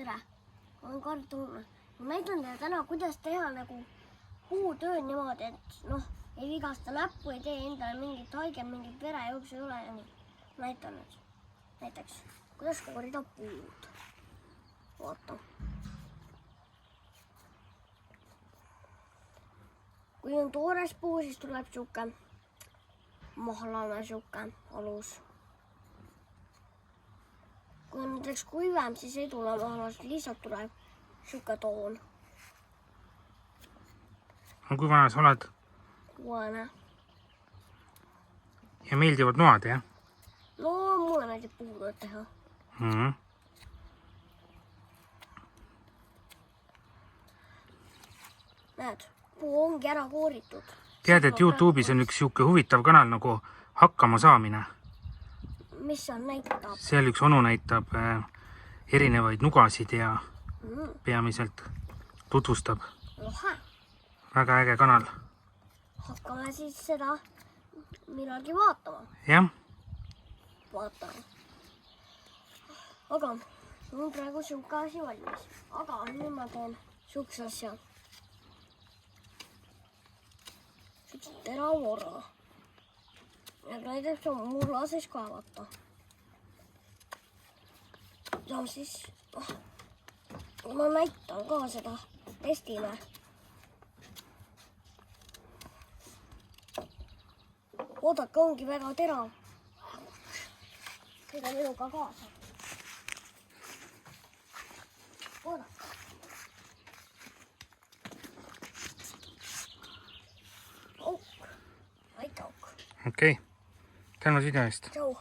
tere. Ma olen Kari Tuumann. Ma näitan teile täna, kuidas teha nagu puutöö niimoodi, et ei vigasta näppu, ei tee endale mingit haiget, mingit verejooksu ei ole ja nii. Näitan nüüd. Näiteks, kuidas koorida puud. Vaata. Kui on toores puu, siis tuleb siuke mahlane siuke alus. Kui on näiteks kuivem, siis ei tule mahlas, lihtsalt tuleb siuke toon. Kui vana sa oled? 6. Ja meeldivad noad, jah? No, mulle meeldib puutööd teha. Näed, puu ongi ära kooritud. Tead, et YouTube'is on üks siuke huvitav kanal nagu Hakkama saamine. Mis seal näitab? Seal üks onu näitab erinevaid nugasid ja peamiselt tutvustab. Lohe. Väga äge kanal. Hakkame siis seda millalgi vaatama. Jah. Vaatame. Aga mul on praegu siuke asi valmis. Aga nüüd ma teen siukse asja. Siukse teravora. Ja näiteks on mulla siis kaevata. Ja siis ma näitan ka seda. Testime. Oodake, ongi väga terav. Kõige minuga kaasa. Oodake. Auk. Väike auk. Okei. Tänud video eest. Tšau.